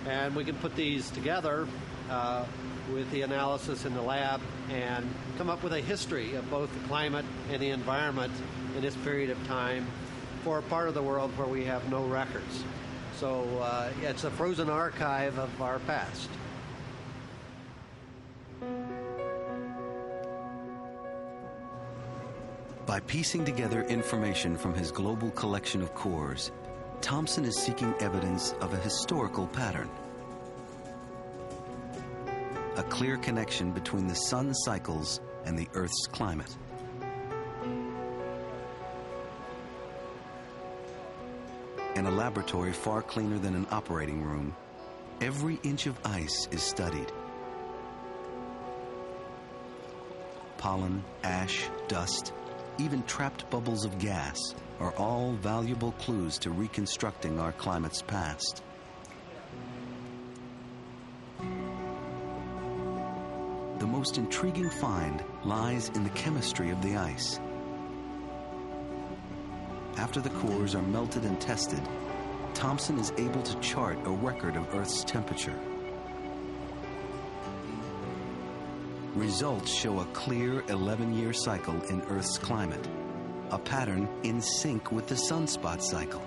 And we can put these together with the analysis in the lab and come up with a history of both the climate and the environment in this period of time for a part of the world where we have no records. So it's a frozen archive of our past. By piecing together information from his global collection of cores, Thomson is seeking evidence of a historical pattern. A clear connection between the sun's cycles and the Earth's climate. In a laboratory far cleaner than an operating room, every inch of ice is studied. Pollen, ash, dust, even trapped bubbles of gas are all valuable clues to reconstructing our climate's past. The most intriguing find lies in the chemistry of the ice. After the cores are melted and tested, Thomson is able to chart a record of Earth's temperature. Results show a clear 11-year cycle in Earth's climate, a pattern in sync with the sunspot cycle.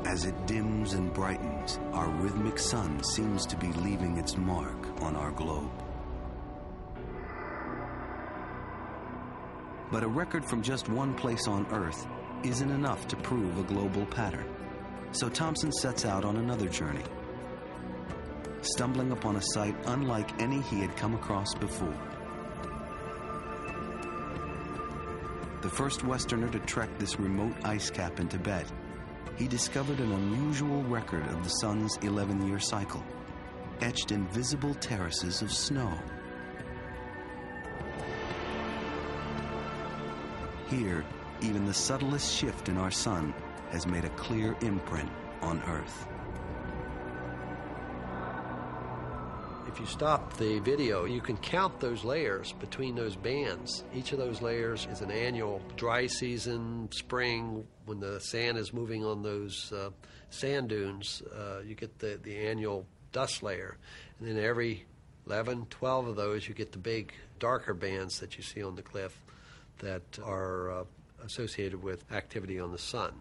As it dims and brightens, our rhythmic sun seems to be leaving its mark on our globe. But a record from just one place on Earth isn't enough to prove a global pattern. So Thomson sets out on another journey, stumbling upon a site unlike any he had come across before. The first Westerner to trek this remote ice cap in Tibet, he discovered an unusual record of the sun's 11-year cycle, etched in visible terraces of snow. Here, even the subtlest shift in our sun has made a clear imprint on Earth. If you stop the video, you can count those layers between those bands. Each of those layers is an annual dry season, spring, when the sand is moving on those sand dunes, you get the annual dust layer. And then every 11, 12 of those, you get the big, darker bands that you see on the cliff that are associated with activity on the sun.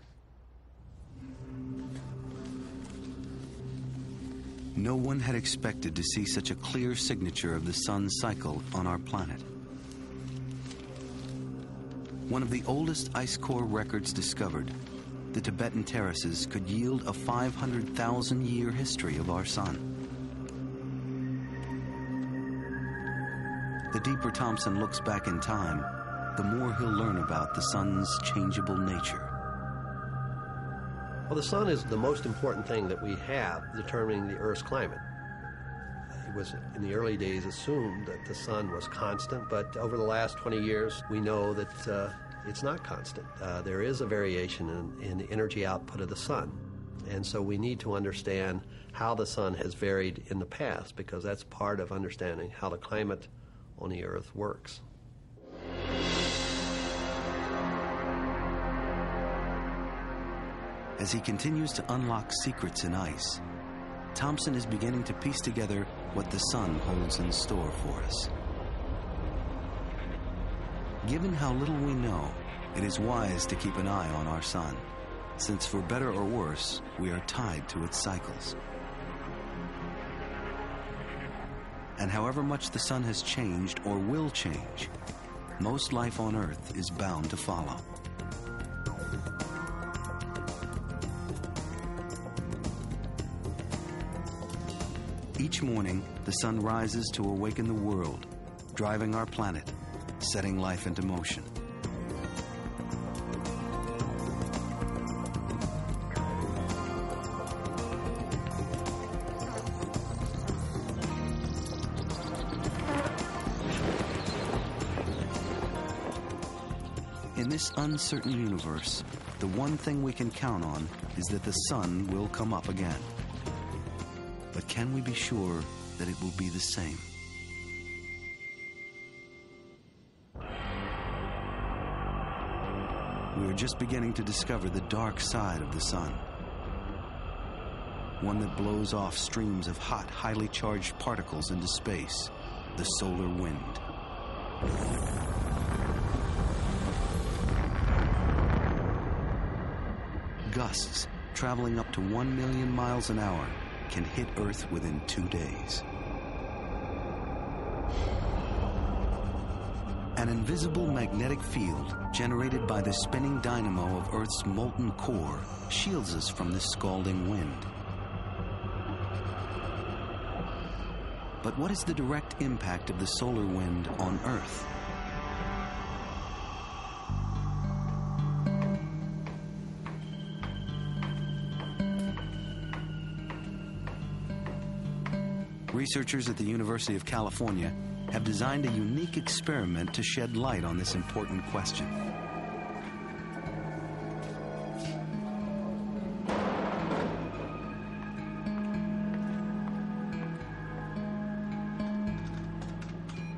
No one had expected to see such a clear signature of the sun's cycle on our planet. One of the oldest ice core records discovered, the Tibetan terraces could yield a 500,000-year history of our sun. The deeper Thomson looks back in time, the more he'll learn about the sun's changeable nature. Well, the sun is the most important thing that we have determining the Earth's climate. It was, in the early days, assumed that the sun was constant, but over the last 20 years, we know that it's not constant. There is a variation in the energy output of the sun. And so we need to understand how the sun has varied in the past, because that's part of understanding how the climate on the Earth works. As he continues to unlock secrets in ice, Thomson is beginning to piece together what the sun holds in store for us. Given how little we know, it is wise to keep an eye on our sun, since for better or worse, we are tied to its cycles. And however much the sun has changed or will change, most life on Earth is bound to follow. Each morning, the sun rises to awaken the world, driving our planet, setting life into motion. In this uncertain universe, the one thing we can count on is that the sun will come up again. But can we be sure that it will be the same? We are just beginning to discover the dark side of the sun. one that blows off streams of hot, highly charged particles into space, the solar wind. Gusts traveling up to 1 million miles an hour can hit Earth within 2 days. An invisible magnetic field generated by the spinning dynamo of Earth's molten core shields us from this scalding wind. But what is the direct impact of the solar wind on Earth? Researchers at the University of California have designed a unique experiment to shed light on this important question.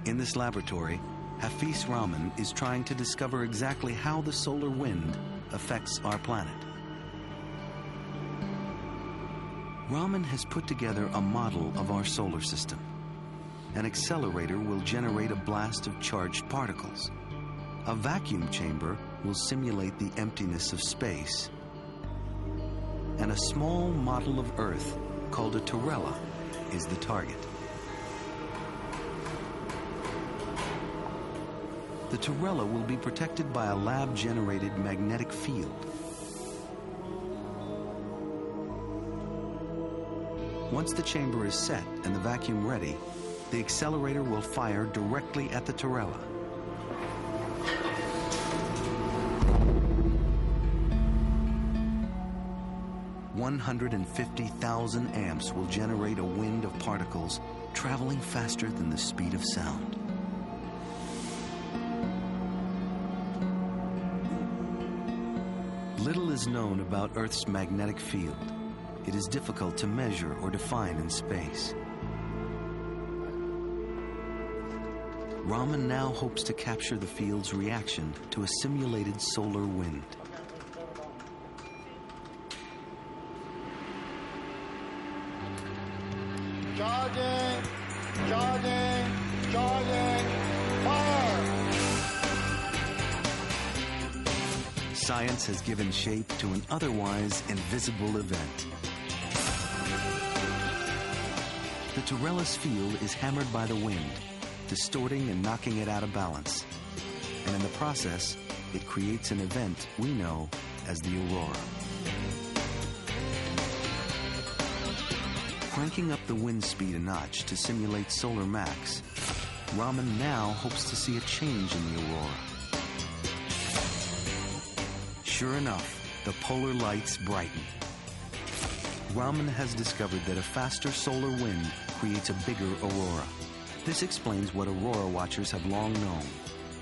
In this laboratory, Hafiz Rahman is trying to discover exactly how the solar wind affects our planet. Rahman has put together a model of our solar system. An accelerator will generate a blast of charged particles. A vacuum chamber will simulate the emptiness of space. And a small model of Earth, called a Torella, is the target. The Torella will be protected by a lab-generated magnetic field. Once the chamber is set and the vacuum ready, the accelerator will fire directly at the Torella. $150,000 amps will generate a wind of particles traveling faster than the speed of sound. Little is known about Earth's magnetic field. It is difficult to measure or define in space. Rahman now hopes to capture the field's reaction to a simulated solar wind. Charging! Charging! Charging! Fire! Science has given shape to an otherwise invisible event. The Torella's field is hammered by the wind, distorting and knocking it out of balance. And in the process, it creates an event we know as the aurora. Cranking up the wind speed a notch to simulate solar max, Rahman now hopes to see a change in the aurora. Sure enough, the polar lights brighten. Rahman has discovered that a faster solar wind creates a bigger aurora. This explains what aurora watchers have long known,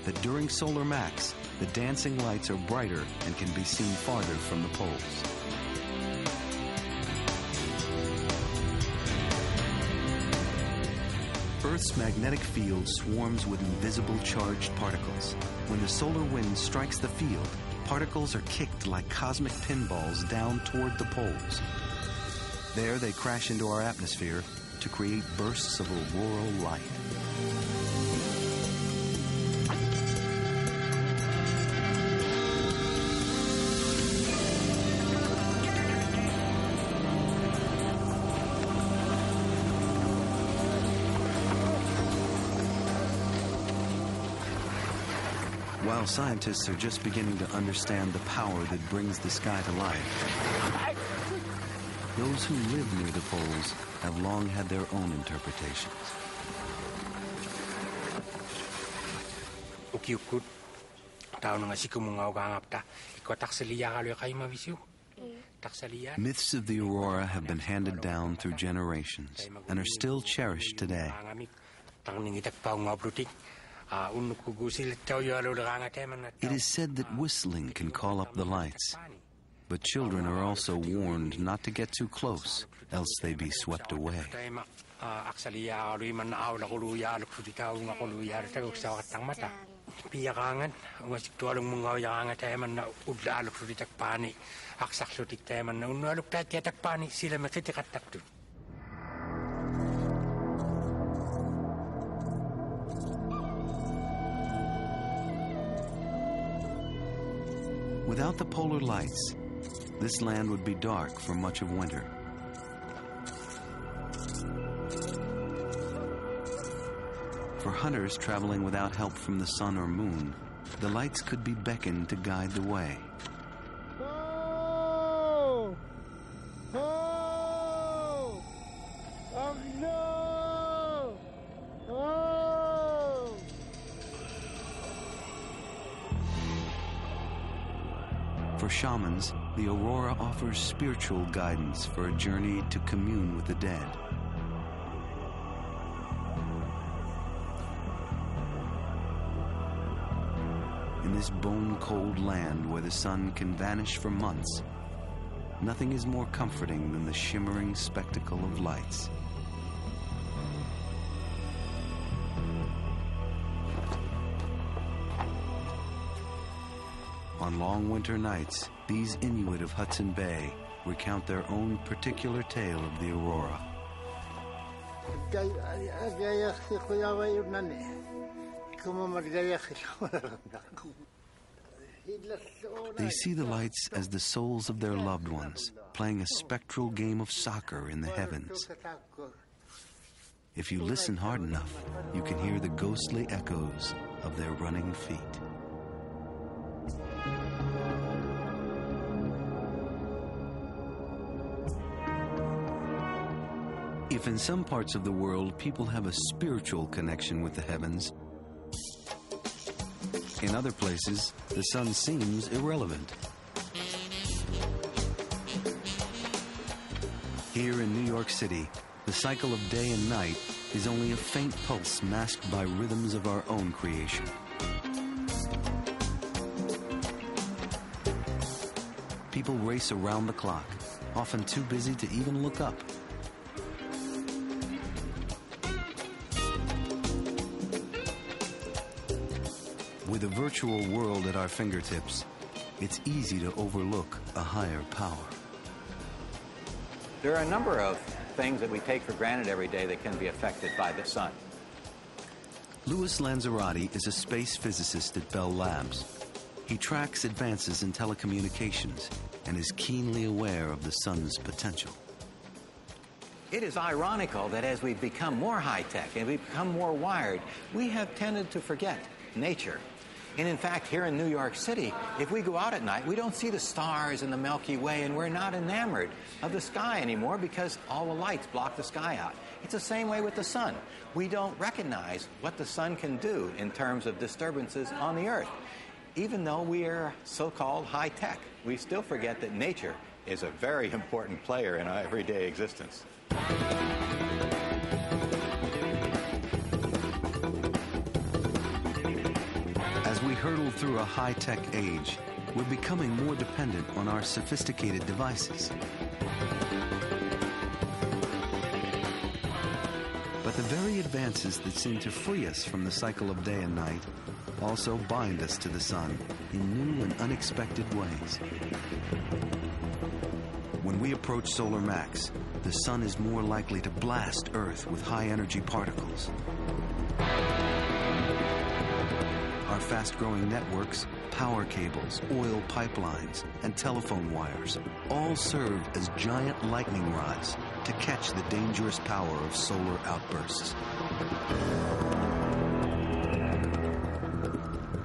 that during solar max, the dancing lights are brighter and can be seen farther from the poles. Earth's magnetic field swarms with invisible charged particles. When the solar wind strikes the field, particles are kicked like cosmic pinballs down toward the poles. There they crash into our atmosphere to create bursts of auroral light. While scientists are just beginning to understand the power that brings the sky to life, those who live near the poles have long had their own interpretations. Myths of the aurora have been handed down through generations and are still cherished today. It is said that whistling can call up the lights, but children are also warned not to get too close, else they be swept away. piyakangan wasik tualong mga yakangan tayo man na udlalok sa ditak pani aksak sa ditak tayo man na unalok tayo tiyatak pani sila matitikat takto. Without the polar lights, this land would be dark for much of winter. For hunters traveling without help from the sun or moon, the lights could be beckoned to guide the way. Oh! Oh! Oh no! Oh! For shamans, the aurora offers spiritual guidance for a journey to commune with the dead. In this bone-cold land where the sun can vanish for months, nothing is more comforting than the shimmering spectacle of lights. On long winter nights, these Inuit of Hudson Bay recount their own particular tale of the aurora. They see the lights as the souls of their loved ones, playing a spectral game of soccer in the heavens. If you listen hard enough, you can hear the ghostly echoes of their running feet. If in some parts of the world people have a spiritual connection with the heavens, in other places, the sun seems irrelevant. Here in New York City, the cycle of day and night is only a faint pulse masked by rhythms of our own creation. People race around the clock, often too busy to even look up. With a virtual world at our fingertips, it's easy to overlook a higher power. There are a number of things that we take for granted every day that can be affected by the sun. Louis Lanzarote is a space physicist at Bell Labs. He tracks advances in telecommunications and is keenly aware of the sun's potential. It is ironical that as we've become more high-tech and we've become more wired, we have tended to forget nature. And in fact, here in New York City, if we go out at night, we don't see the stars in the Milky Way, and we're not enamored of the sky anymore because all the lights block the sky out. It's the same way with the sun. We don't recognize what the sun can do in terms of disturbances on the Earth. Even though we are so-called high-tech, we still forget that nature is a very important player in our everyday existence. As we hurtle through a high-tech age, we're becoming more dependent on our sophisticated devices. But the very advances that seem to free us from the cycle of day and night also bind us to the sun in new and unexpected ways. When we approach solar max, the sun is more likely to blast Earth with high-energy particles. Our fast-growing networks, power cables, oil pipelines, and telephone wires all serve as giant lightning rods to catch the dangerous power of solar outbursts.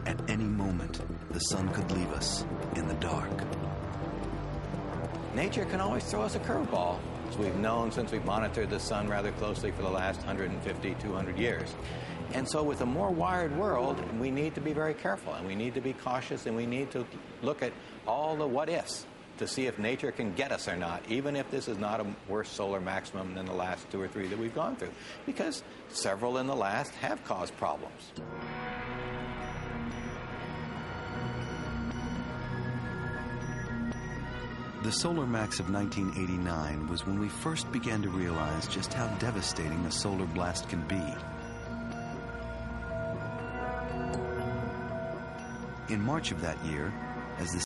At any moment, the sun could leave us in the dark. Nature can always throw us a curveball, as we've known since we've monitored the sun rather closely for the last 150, 200 years. And so with a more wired world, we need to be very careful, and we need to be cautious, and we need to look at all the what-ifs to see if nature can get us or not, even if this is not a worse solar maximum than the last 2 or 3 that we've gone through, because several in the last have caused problems. The solar max of 1989 was when we first began to realize just how devastating a solar blast can be. In March of that year, as the